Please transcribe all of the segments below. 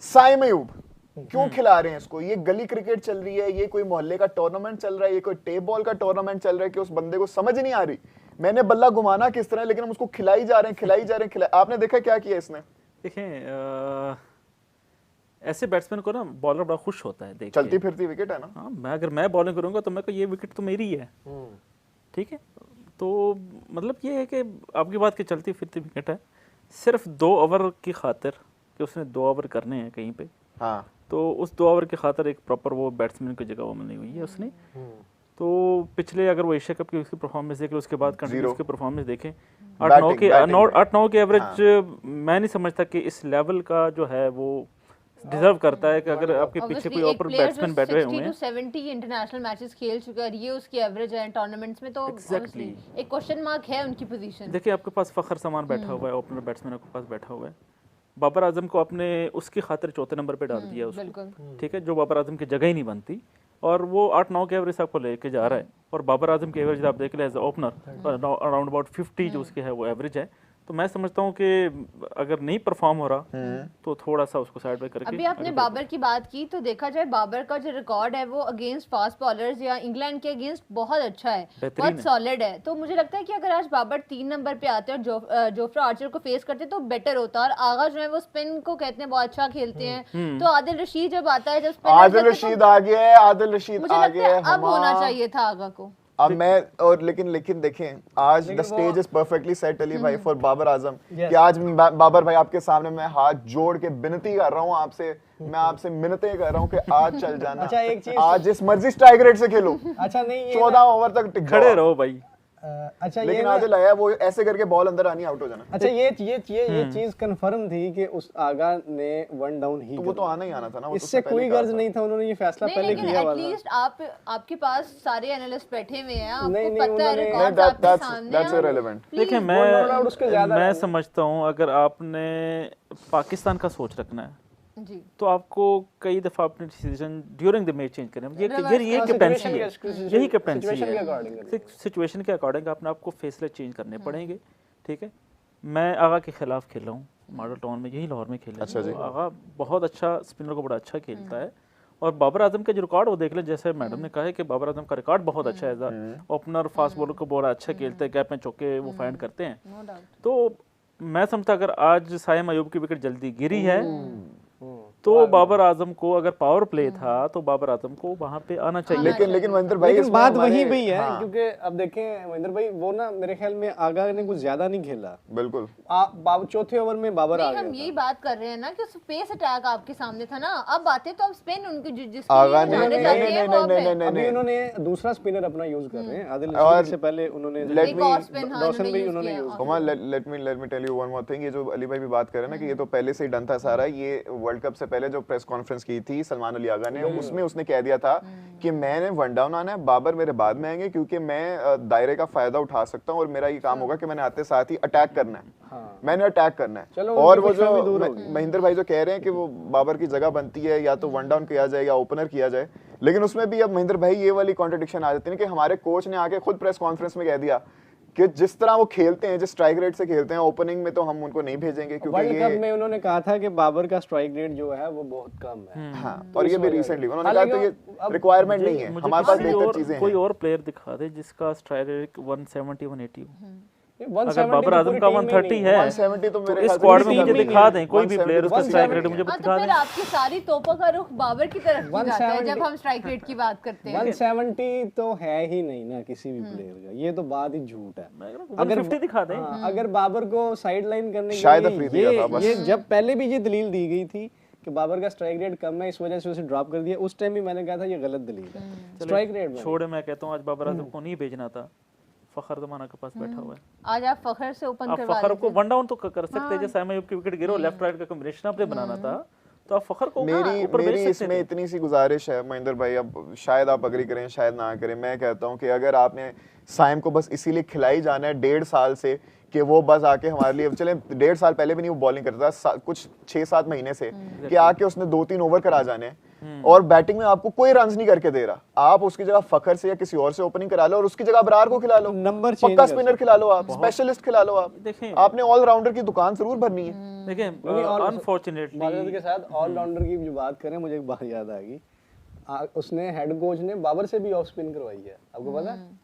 साइम अयूब क्यों खिला रहे हैं इसको? ये गली क्रिकेट चल रही है, ये कोई मोहल्ले का टूर्नामेंट चल रहा है, ये कोई टेप बॉल का टूर्नामेंट चल रहा है कि उस बंदे को समझ नहीं आ रही मैंने बल्ला घुमाना किस तरह, लेकिन हम उसको खिलाई जा रहे हैं। आपने देखा क्या किया इसने? देखें ऐसे बैट्समैन को ना बॉलर बड़ा खुश होता है देख के। चलती फिरती विकेट है ना। हाँ, अगर मैं बॉलिंग करूंगा तो मैं को ये विकेट तो मेरी है, ठीक है। तो मतलब ये है कि आपकी बात की चलती फिरती विकेट है, सिर्फ 2 ओवर की खातिर कि उसने 2 ओवर करने हैं कहीं पे। हाँ, तो उस 2 ओवर की खातिर एक प्रॉपर वो बैट्समैन की जगह वो मिली हुई है उसने। तो पिछले अगर वो एशिया कप की उसकी परफॉर्मेंस देख लो, उसके बाद कंटिन्यूस की परफॉर्मेंस देखें, 8-9 के एवरेज मैं नहीं समझता कि इस लेवल का जो है वो डिजर्व करता है कि अगर आपके पीछे कोई और बैट्समैन बैठे हुए हैं। 70 इंटरनेशनल मैचेस खेल चुका है, ये उसकी एवरेज है टूर्नामेंट्स में, तो Exactly. एक क्वेश्चन मार्क है उनकी पोजीशन। देखिए आपके पास फखर समान बैठा हुआ है, ओपनर बैट्समैन आपके पास बैठा हुआ है। बाबर आजम को आपने उसकी खातिर 4थे नंबर पे डाल दिया उसको, ठीक है, जो बाबर आजम की जगह ही नहीं बनती, और वो 8-9 के एवरेज आपको लेके जा रहा है। और बाबर आजम की एवरेज आप देख ले एज ओपनर अराउंड अबाउट 50 जो उसकी है वो एवरेज है। तो मैं समझता हूँ कि अगर नहीं परफॉर्म हो रहा तो थोड़ा सा उसको साइड बाय करके। अभी आपने बाबर की बात की, तो देखा जाए बाबर का जो रिकॉर्ड है वो अगेंस्ट फास्ट बॉलर्स या इंग्लैंड के अगेंस्ट बहुत अच्छा है, बहुत सॉलिड है। तो मुझे लगता है कि अगर आज बाबर 3 नंबर पे आते और जोफ्रा आर्चर को फेस करते तो बेटर होता। और आगा जो है वो स्पिन को कहते हैं बहुत अच्छा खेलते हैं, तो आदिल रशीद जब आता है, जब आदिल रशीद आ गया है, आदिल रशीद आ गया है, अब होना चाहिए था आगा को। अब मैं और लेकिन देखें आज the stage is perfectly set Ali भाई फॉर बाबर आजम कि आज बाबर भाई आपके सामने मैं हाथ जोड़ के विनती कर रहा हूँ आपसे, मैं आपसे मिन्नतें कर रहा हूँ कि आज चल जाना। अच्छा एक चीज, आज जिस मर्जी स्ट्राइक रेट से खेलो, अच्छा नहीं 14 ओवर तक टिक खड़े रहो भाई। अच्छा लेकिन आदिल आया वो ऐसे करके बॉल अंदर आनी, आउट हो जाना। अच्छा ये चीज कंफर्म थी कि उस आगा ने 1 डाउन ही, तो वो तो आना ही आना था ना, वो इससे कोई गर्ज नहीं था, उन्होंने ये फैसला पहले किया हुआ था। एटलीस्ट आपके पास सारे एनालिस्ट बैठे हुए हैं, आपको नहीं, पता है रिकॉर्ड्स आपके सामने। That's irrelevant. देखिए मैं समझता हूँ अगर आपने पाकिस्तान का सोच रखना है जी, तो आपको कई दफा अपने decision during the match change करने हैं। ये कैप्टेंसी है, यही कैप्टेंसी है। सिचुएशन के अकॉर्डिंग अपने आपको फैसले चेंज करने पड़ेंगे, ठीक है। मैं आगा के खिलाफ खेला हूँ मॉडल टाउन में, यही लाहौर में खेला। अच्छा जी। आगा बहुत अच्छा स्पिनर को बड़ा अच्छा खेलता है, और बाबर आजम का जो रिकॉर्ड वो देख ले, जैसे मैडम ने कहा है कि बाबर आजम का रिकॉर्ड बहुत अच्छा है, ओपनर फास्ट बॉलर को बड़ा अच्छा खेलते हैं, गैप में चौके वो फाइंड करते हैं। तो मैं समझता अगर आज साइम अयूब की विकेट जल्दी गिरी है तो बाबर आजम को, अगर पावर प्ले था तो बाबर आजम को वहां पे आना चाहिए। लेकिन महेंद्र भाई लेकिन बात वही भी है, क्योंकि अब देखें महेंद्र भाई वो ना मेरे ख्याल में आगा ने कुछ ज्यादा नहीं खेला। बिल्कुल 4थे ओवर में बाबर आ गया। हम यही बात कर रहे हैं ना कि स्पेस अटैक आपके सामने था ना, अब बातें तो अब स्पिन उनकी जिसकी आगा नहीं, अभी उन्होंने दूसरा स्पिनर अपना यूज कर रहे हैं। आदिल रशीद से पहले उन्होंने डॉसन भी उन्होंने यूज किया। Let me tell you one more thing. ये जो अली भाई भी बात कर रहे हैं ना कि ये तो पहले से ही डन था सारा। ये वर्ल्ड कप से पहले जो प्रेस कॉन्फ्रेंस की थी सलमान अली आगा ने, उसमें उसने कह दिया था कि मैंने 1 डाउन आना है, बाबर मेरे बाद में आएंगे, क्योंकि मैं दायरे का फायदा उठा सकता हूं और मेरा ये काम होगा कि मैंने आते साथ ही अटैक करना है। मैंने अटैक करना है। और वो जो महेंद्र भाई जो कह रहे हैं कि वो बाबर की जगह बनती है, या तो 1 डाउन किया जाए या ओपनर किया जाए, लेकिन उसमें भी अब महेंद्र भाई ये वाली कॉन्ट्रडिक्शन आ जाती है कि हमारे कोच ने आके खुद प्रेस कॉन्फ्रेंस में कह दिया कि जिस तरह वो खेलते हैं, जिस स्ट्राइक रेट से खेलते हैं ओपनिंग में, तो हम उनको नहीं भेजेंगे, क्योंकि वर्ल्ड कप में उन्होंने कहा था कि बाबर का स्ट्राइक रेट जो है वो बहुत कम है। हाँ, और ये भी रिसेंटली उन्होंने कहा था ये रिक्वायरमेंट नहीं है, हमारे पास बेहतर चीजें हैं। कोई और प्लेयर दिखा दे जिसका स्ट्राइक रेट 170 180 अगर बाबर आजम का 130 है 170 तो मेरे इस स्क्वाड में मुझे दिखा दें कोई भी प्लेयर उसका स्ट्राइक रेट मुझे दिखा दें। आपकी सारी तोपों का रुख बाबर की तरफ जाता है जब हम स्ट्राइक रेट की बात करते हैं। 170 तो है ही नहीं ना किसी भी प्लेयर का, ये तो बात ही झूठ है। अगर 150 दिखा दें, अगर बाबर को साइड लाइन करने के लिए ये जब पहले भी ये दलील दी गई थी कि बाबर का स्ट्राइक रेट कम है, इस वजह से उसे ड्रॉप कर दिया, उस टाइम भी मैंने कहा था ये गलत दलील है। स्ट्राइक रेट छोड़े, मैं कहता हूं आज बाबर आजम को नहीं भेजना था, फखर जमाना के पास बैठा हुआ है। आज आप फखर से ओपन करवा फखर को 1 डाउन तो कर सकते हैं, जैसे साइम अयूब की विकेट गिरो, लेफ्ट राइट का कॉम्बिनेशन आपने बनाना था, तो आप फखर को मेरी इसमें इतनी सी गुजारिश है महेंद्र भाई, अब शायद आप अग्री करें शायद ना करें, मैं कहता हूं कि अगर आपने साइम को बस इसीलिए खिलाई जाना है 1.5 साल से कि वो बस आके हमारे लिए, चले 1.5 साल पहले भी नहीं वो बॉलिंग करता था, कुछ 6-7 महीने से, कि आके उसने 2-3 ओवर करा जाने, और बैटिंग में आपको कोई रन नहीं करके दे रहा, आप उसकी जगह फखर से या किसी और से ओपनिंग करा लो और उसकी जगह अबरार को खिला लो, नंबर पक्का स्पिनर खिला लो, आप स्पेशलिस्ट खिला लो। आप देखें, आपने ऑलराउंडर की दुकान जरूर भरनी है। देखें अनफॉर्चुनेटली बाबर के साथ ऑलराउंडर की जो बात करें, मुझे एक बात याद आ गई, उसने हेड कोच ने बाबर से भी ऑफ स्पिन करवाई है, आपको पता है?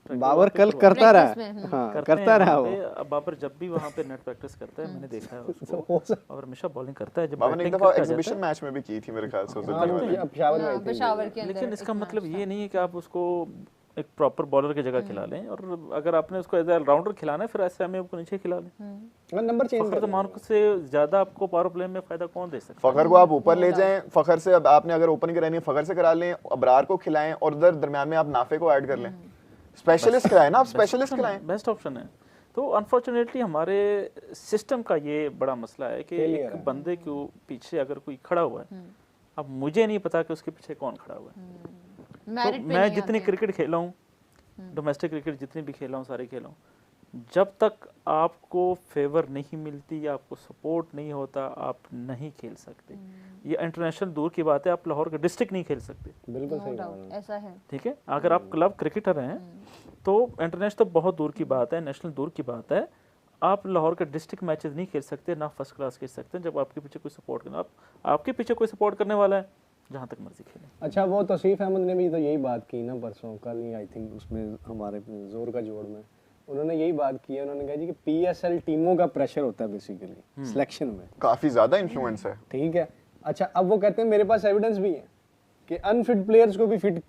बाबर कल करता रहा, हाँ करता रहा वो। अब बाबर जब भी वहाँ पे नेट प्रैक्टिस करता है, मैंने देखा है उसको, और हमेशा बॉलिंग करता है। जब बाबर ने एक दफा एग्जीबिशन मैच में भी की थी मेरे ख्याल से, पेशावर के अंदर। लेकिन इसका मतलब ये नहीं है कि आप उसको एक प्रॉपर बॉलर की जगह खिला लें, और अगर आपने उसको एज ऑलराउंडर खिलाना है फिर ऐसे में आपको नीचे खिला लें। नंबर चेंज फखर जमान से ज्यादा आपको पावर प्ले में फायदा कौन दे सकता है? फखर को आप ऊपर ले जाएं, फखर से अब आपने अगर ओपनिंग करानी है फखर से करा लें, अबरार को खिलाएं और उधर दरमियान में आप नाफे को ऐड कर लें, स्पेशलिस्ट खिलाएं ना, आप स्पेशलिस्ट खिलाएं, बेस्ट ऑप्शन है। तो अनफॉर्चुनेटली हमारे सिस्टम का ये बड़ा मसला है कि एक बंदे के पीछे अगर कोई खड़ा हुआ है, अब मुझे नहीं पता कि उसके पीछे कौन खड़ा हुआ है। तो मैं जितनी क्रिकेट खेला हूँ, डोमेस्टिक क्रिकेट जितनी भी खेला हूँ, सारे खेला हूँ, जब तक आपको फेवर नहीं मिलती या आपको सपोर्ट नहीं होता, आप नहीं खेल सकते। ये इंटरनेशनल दूर की बात है, आप लाहौर का डिस्ट्रिक्ट नहीं खेल सकते। बिल्कुल सही, ऐसा है। ठीक है, अगर आप क्लब क्रिकेटर हैं तो इंटरनेशनल तो बहुत दूर की बात है, नेशनल दूर की बात है, आप लाहौर के डिस्ट्रिक्ट मैचेस नहीं खेल सकते, ना फर्स्ट क्लास खेल सकते जब आपके पीछे कोई सपोर्ट करना। आपके पीछे कोई सपोर्ट करने वाला है, जहाँ तक मर्जी खेलें। अच्छा, वो तौसीफ अहमद ने भी तो यही बात की ना परसों, कल ही आई थिंक, उसमें हमारे जोर का जोड़ में उन्होंने यही बात की है। उन्होंने कहा जी कि पीएसएल टीमों का प्रेशर होता है बेसिकली सिलेक्शन में, काफी ज्यादा इन्फ्लुएंस है। ठीक है। अच्छा, अब वो कहते हैं मेरे पास एविडेंस भी है कि अनफिट प्लेयर्स को भी फिट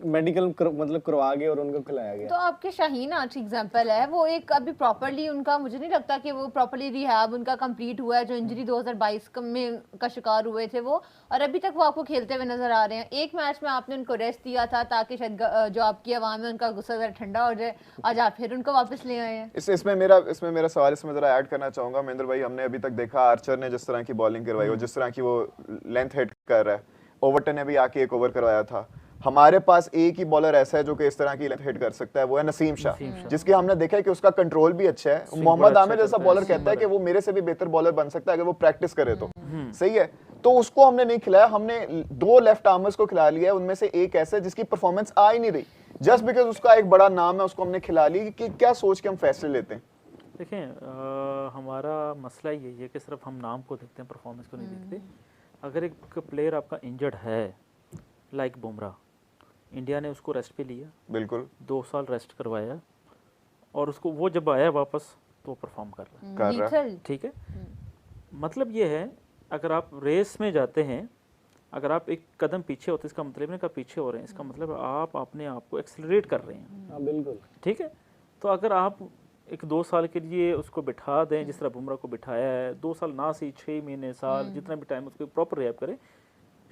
मेडिकल मतलब करवा गए और उनको खिलाया गया। तो आपके शाहीन अच्छी एग्जांपल है, वो एक अभी प्रॉपर्ली उनका, मुझे नहीं लगता कि वो प्रॉपर्ली रिहैब उनका कंप्लीट हुआ है, जो इंजरी 2022 में का शिकार हुए थे वो, और अभी तक वो आपको खेलते हुए नजर आ रहे हैं। एक मैच में आपने उनको रेस्ट दिया था ताकि शायद जो आपकी आवाम है उनका गुस्सा जरा ठंडा हो जाए, आज आप फिर उनको वापस ले आए हैं। इसमें मेरा सवाल इसमें जरा ऐड करना चाहूंगा महेंद्र भाई। हमने अभी तक देखा आर्चर ने जिस तरह की बॉलिंग करवाई और जिस तरह की वो लेंथ हिट कर रहा है, ओवरटन ने भी आके एक ओवर करवाया था। हमारे पास एक ही बॉलर ऐसा है जो कि इस तरह की हिट कर सकता है, वो है नसीम शाह, जिसकी हमने देखा है कि उसका कंट्रोल भी अच्छा है। मोहम्मद आमिर जैसा बॉलर कहता है कि वो मेरे से भी बेहतर बॉलर बन सकता है अगर वो प्रैक्टिस करे तो, सही है। तो उसको हमने नहीं खिलाया, हमने 2 लेफ्ट आर्मर्स को खिला लिया, उनमें से एक ऐसा है जिसकी परफॉर्मेंस आ ही नहीं रही, जस्ट बिकॉज उसका एक बड़ा नाम है, उसको हमने खिला ली। कि क्या सोच के हम फैसले लेते हैं? देखें, हमारा मसला यही है कि सिर्फ हम नाम को देखते हैं, परफॉर्मेंस को नहीं देखते। अगर एक प्लेयर आपका इंजर्ड है, लाइक बुमराह, इंडिया ने उसको रेस्ट पे लिया, बिल्कुल 2 साल रेस्ट करवाया, और उसको वो जब आया वापस तो परफॉर्म कर रहा है, ठीक है। मतलब ये है, अगर आप रेस में जाते हैं, अगर आप एक कदम पीछे होते हैं, इसका मतलब नहीं कि पीछे हो रहे हैं, इसका मतलब आप अपने आप को एक्सेलरेट कर रहे हैं। बिल्कुल, ठीक है। तो अगर आप एक 2 साल के लिए उसको बिठा दें, जिस तरह बुमराह को बिठाया है, 2 साल ना सही 6 महीने साल जितना भी टाइम उसको प्रॉपर रिहैब करें।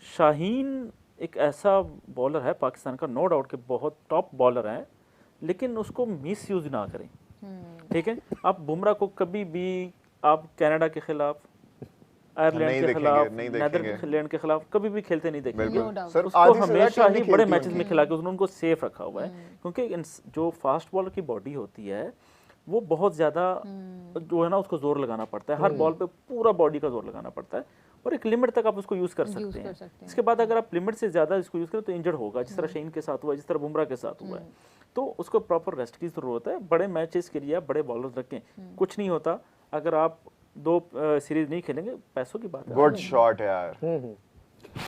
शाहीन एक ऐसा बॉलर है पाकिस्तान का, नो डाउट कि बहुत टॉप बॉलर है, लेकिन उसको मिस यूज ना करें, ठीक है। आप बुमराह को कभी भी आप कनाडा के खिलाफ, आयरलैंड के खिलाफ, नीदरलैंड के खिलाफ कभी भी खेलते नहीं देखेंगे। उसको हमेशा ही बड़े मैचेस में खिला के उन्होंने उनको सेफ रखा हुआ है, क्योंकि जो फास्ट बॉलर की बॉडी होती है वो बहुत ज़्यादा जो है ना, उसको जोर लगाना पड़ता है, हर बॉल पे पूरा बॉडी का जोर लगाना पड़ता है, और एक लिमिट तक आप उसको यूज़ कर सकते हैं। इसके बाद अगर आप लिमिट से ज़्यादा इसको यूज़ करें तो इंजर्ड होगा, जिस तरह शाहीन के साथ हुआ है, जिस तरह बुमराह के साथ हुआ है। तो उसको प्रॉपर रेस्ट की ज़रूरत है। बड़े मैचेस के लिए आप बड़े बॉलर्स रखें, कुछ नहीं होता। अगर आप 2 सीरीज नहीं खेलेंगे, पैसों की बात है। गुड शॉट यार।